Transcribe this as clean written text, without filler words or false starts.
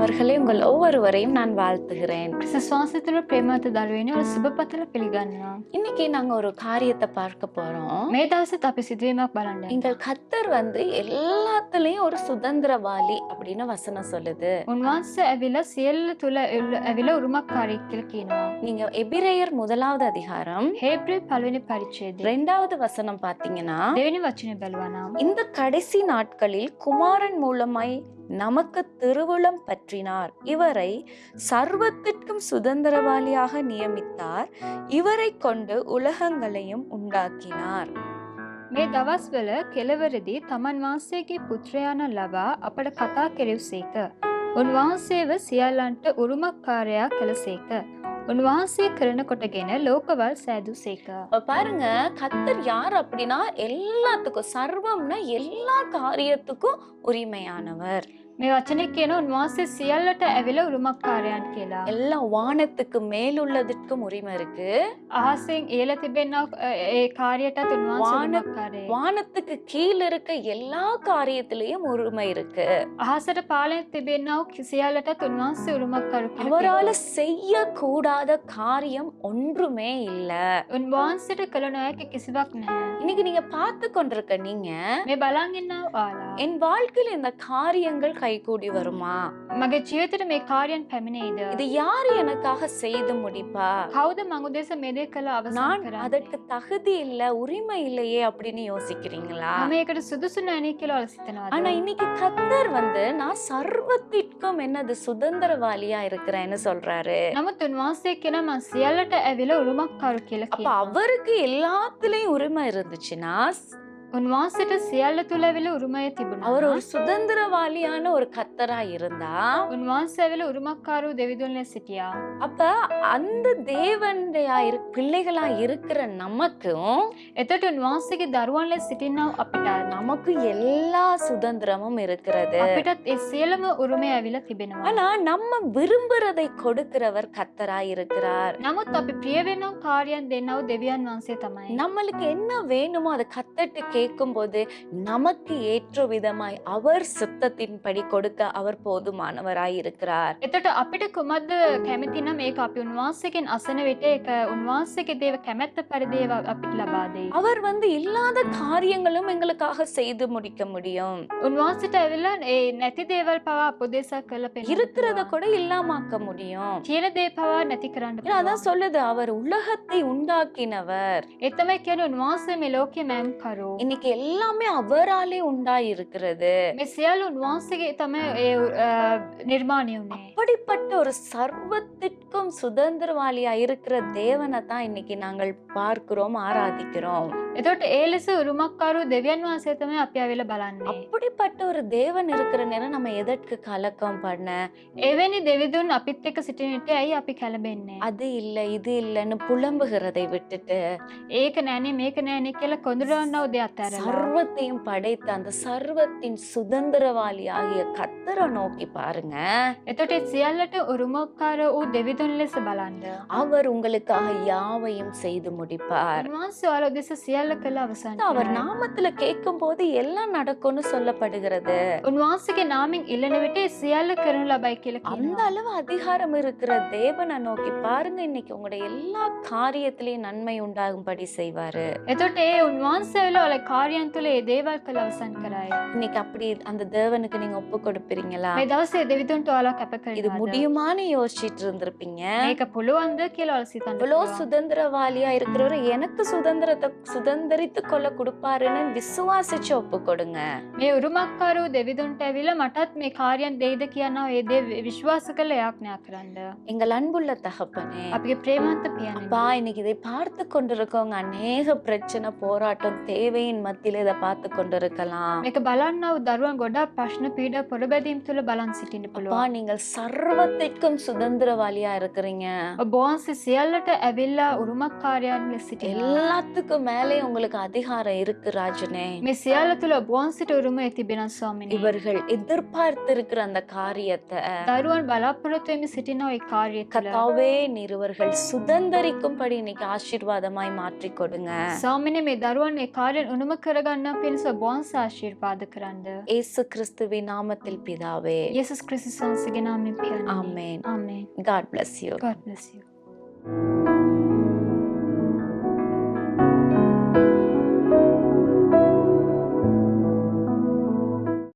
பிரியமானவர்களே, உங்கள் ஒவ்வொருவரையும் நான் வாழ்த்துகிறேன். විශ්වාසතුල ප්‍රේමවන්ත දරුවනේ ඔය සුබපතල පිළිගන්නවා. இன்னைக்கு நாங்க ஒரு காரியத்தை பார்க்க போறோம். මේ දවසෙත් අපි සිදුවීමක් බලන්න. எங்கள் கர்த்தர் எல்லாத்துலயும் ஒரு சுதந்திரவாளி அப்படின்னு வசனம் சொல்லுது. උන්වහන්සේ ඇවිල්ලා සියල්ල තුල ඇවිල්ලා උරුමකාරයෙක් කියලා කියනවා. நீங்க எபிரேயர் 1வது அதிகாரம் හේබ්‍රේ පළවෙනි පරිච්ඡේදය 2வது வசனம் பாத்தீங்கன்னா, දෙවෙනි වචනේ බලුවා නම් இந்த கடைசி நாட்களில் குமாரன் மூலமாய் நமக்கு திருவுளம் பற்றினார். இவரை சர்வத்திற்கும் சுதந்திரவாளியாக நியமித்தார். இவரை கொண்டு உலகங்களையும் உண்டாக்கினார். මේ දවස්වල කෙළවරදී තමන් වහන්සේගේ පුත්‍රයාණන් ලබා අපට කතා කෙරෙව්සේක. උන්වහන්සේව සියල්ලන්ට උරුමකාරයා කළසේක. උන්වහන්සේ කරන කොටගෙන ලෝකවල් සෑදුසේක. பாருங்க, கர்த்தர் யார் அப்படின்னா எல்லாத்துக்கும், சர்வம்னா எல்லா காரியத்துக்கும் உரிமையானவர். මේ වචනේ කියන උන්වහන්සේ සියල්ලට ඇවිල්ලා උරුමකාරයන් කියලා. எல்லா வானத்துக்கு மேலுள்ளதற்கும் உரிமை இருக்கு. අහසෙන් ඉහළ තිබෙනා ඒ කාර්යයටත් උන්වහන්සේ வான- උරුමකාරයෙක්. வானத்துக்கு கீழ இருக்க எல்லா காரியத்திலயும் உரிமை இருக்கு. අහසට පාලනය තිබෙනා සියල්ලටත් උන්වහන්සේ උරුමකාරු කියලා. அவரால செய்ய கூடாத காரியம் ஒன்றுமே இல்ல. උන්වහන්සේට කළ නොහැකි කිසිවක් නැහැ. இன்னைக்கு நீங்க பார்த்து கொண்டிருக்க நீங்க, මේ බලන් ඉන්නා ඔයාලා. என் வாழ்க்கையில் இந்த காரியங்கள் கைகூடி வருமா? මගේ ජීවිතේට මේ කාර්යයන් පැමිණෙයිද? இது யாரு எனக்காக செய்து முடிப்பா? කවුද මං උදෙස මේ දේ කළ අවසන් நான் කරන්නේ? அதற்கு தகுதி இல்ல, உரிமை இல்லையே அப்படின்னு யோசிக்கிறீங்களா? මම ඒකට සුදුසු නැහැ කියලා ඔයාලා සිතනවාද? ஆனா இன்னைக்கு கர்த்தர் நான் சர்வத்திற்கும் என்னது சுதந்திரவாளியா இருக்கிறேன்னு சொல்றாரு. නමුත් උන්වහන්සේ කියන මං සියල්ලට ඇවිල්ලා උරුමකාරු කියලා அப்ப කියනවා. அவருக்கு எல்லாத்துலயும் உரிமை இருந்துச்சுன்னா, උන්වහන්සේට සියල්ල තුල ඇවිල්ලා උරුමය තිබුණා. அவர் ஒரு சுதந்திரவாளியான ஒரு கர்த்தரா இருந்தா, උන්වහන්සේ ඇවිල්ලා උරුමකාරු දෙවිදුන් ලෙස සිටියා. அப்ப அந்த தேவனுடைய பிள்ளைகளா இருக்கிற நமக்கும் එතකොට උන්වහන්සේගේ දරුවන් ලෙස සිටිනා අපිට நமக்கு எல்லா சுதந்திரமும் இருக்கிறது. අපිටත් ඒ සියලුම උරුමය ඇවිල්ලා තිබෙනවා. ஆனா நம்ம விரும்புறதை கொடுக்கிறவர் கர்த்தரா இருக்கிறார். නමුත් අපි ප්‍රිය වෙන කාර්යයන් දෙන්නව දෙවියන් වහන්සේ තමයි. நம்மளுக்கு என்ன வேணுமோ அதை கர்த்தர்ட்ட கேட்கும் போது நமக்கு ஏற்ற விதமாய் அவர் சித்தத்தின்படி கொடுக்க அவர் போதுமானவராய் இருக்கிறார். එතකොට අපිට කුමක්ද කැමති නම් ඒක අපි උන්වහන්සේගෙන් අසන විට ඒක උන්වහන්සේගේ දේව කැමැත්ත පරිදි ඒවා අපිට ලබා දෙයි. அவர் இல்லாத காரியங்களும் எங்களுக்காக செய்து முடிக்க முடியும். උන්වහන්සේට ඇවිල්ලා ඒ නැති දේවල් පවා අපොදේශ කළ இருக்கிறத கூட இல்லாமாக்க முடியும். කියන දේ පවා නැති කරන්න ஏன்னா அதான் சொல்லுது, அவர் உலகத்தை உண்டாக்கினவர். ඒ තමයි කියන්නේ උන්වහන්සේ මේ ලෝකයේ මෑම්කරු. இன்னைக்கு எல்லாமே அவராலே உண்டாயிருக்கிறது. මේ සියලු උන්වහන්සේගේ තමයි ඒ නිර්මාණය වුණේ. அப்படிப்பட்ட ஒரு சர்வத்திற்கும் சுதந்திரவாளியா இருக்கிற தேவனை தான் இன்னைக்கு நாங்கள் பார்க்கிறோம், ஆராதிக்கிறோம். එතකොට ඒ ලෙස උරුමකාරු දෙවියන් වහන්සේ තමයි අපි ආවිලා බලන්නේ. அப்படிப்பட்ட ஒரு தேவன் இருக்கிற நேரம் நம்ம எதற்கு கலக்கம் பண்ண? එවැනි දෙවිදුන් අපිත් එක්ක සිටින විට ඇයි අපි කලබෙන්නේ? அது இல்ல இது இல்லைன்னு புலம்புகிறதை விட்டுட்டு, ඒක නෑනේ මේක නෑනේ කියලා කොඳුරවන්නව දෙයක් අත්හැරලා சர்வத்தையும் படைத்த அந்த சர்வத்தின் சுதந்திரவாளி ஆகிய கர்த்தரை நோக்கி பாருங்க. එතකොට ඒ සියල්ලට උරුමකාර වූ දෙවිදුන් ලෙස බලන්න. அவர் உங்களுக்காக யாவையும் செய்து முடிப்பார். උන්වහන්සේ ඔයාලා උදෙස සියල්ල කළ අවසන් அவர் කරයි. நாமத்துல கேட்கும் போது எல்லாம் நடக்கும்னு சொல்லப்படுகிறது. උන්වහන්සේගේ නාමයෙන් ඉල්ලන විට ඒ සියල්ල කරනු ලබයි කියලා அந்த කියනවා. அளவு அதிகாரம் இருக்கிற தேவனை நோக்கி பாருங்க. இன்னைக்கு உங்களுடைய எல்லா காரியத்திலையும் நன்மை உண்டாகும்படி செய்வாரு. එතකොට ඒ උන්වහන්සේ වෙලා ඔයාලා කාර්යයන් තුළ ඒ දේවල් කළ අවසන් කරයි. இன்னைக்கு அப்படி அந்த தேவனுக்கு நீங்க ஒப்பு கொடுப்பீங்களா? මේ දවසේ දෙවිදුන්ට ඔයාලා කැප இது කරනවා. முடியுமான்னு யோசிச்சிட்டு இருந்திருப்பீங்க. මේක පුළුවන්ද කියලා ඔයාලා සිතන්න. இவ்வளோ පුළුවන්. சுதந்திரவாளியா இருக்கிறவரு எனக்கு சுதந்திரத்தை சுதந்திரித்து கொள்ள கொடுப்பாருன்னு விசுவாசிச்சு ஒப்பு கொடுங்க. මේ උරුමකාර වූ දෙවිදුන්ට ඇවිල්ලා මටත් මේ කාර්යයන් දෙයිද කියනවා ඒ දේ විශ්වාස කරලා යාඥා කරන්න. எங்கள் அன்புள்ள தகப்பனே, අපගේ ප්‍රේමවන්ත පියාණන්. அப்பா, இன்னைக்கு இதை பார்த்து கொண்டிருக்கவங்க அநேக பிரச்சனை, போராட்டம், தேவையின் மத்தியில இதை பார்த்து கொண்டிருக்கலாம். මේක බලන්නව දරුවන් ගොඩාක් ප්‍රශ්න පීඩා පොරබැදීම් තුළ බලන් සිටින්න அப்பா, පුළුවන්. நீங்கள் சர்வத்திற்கும் சுதந்திரவாளியா இருக்கிறீங்க. ඔබ වහන්සේ සියල්ලට ඇවිල්ලා උරුමකාරයන් ලෙස සිටිනවා. எல்லாத்துக்கும் மேலே உங்களுக்கு அதிகாரம் இருக்கு ராஜனே. මේ සියල්ල තුළ ඔබ වහන්සේට උරුමය තිබෙනවා ස්වාමිනේ. இவர்கள் எதிர்பார்த்திருக்கிற அந்த காரியத்தை දරුවන් බලාපොරොත්තු වෙමින් සිටින ඒ කාර්යය තුළ கர்த்தாவே நீர் இவர்கள் சுதந்திரிக்கும்படி இன்னைக்கு ஆசீர்வாதமாய் மாற்றி கொடுங்க. ස්වාමිනේ මේ දරුවන් ඒ කාර්යයන් දැනුම කරගන්න පිණිස ඔබ වහන්සේ ආශිර්වාද කරන්න. இயேசு கிறிஸ்துவின் நாமத்தில் பிதாவே. යේසුස් ක්‍රිස්තුස් වහන්සේගේ නාමයෙන් පියාණනි. Amen. ආමේන්. God bless you. God bless you.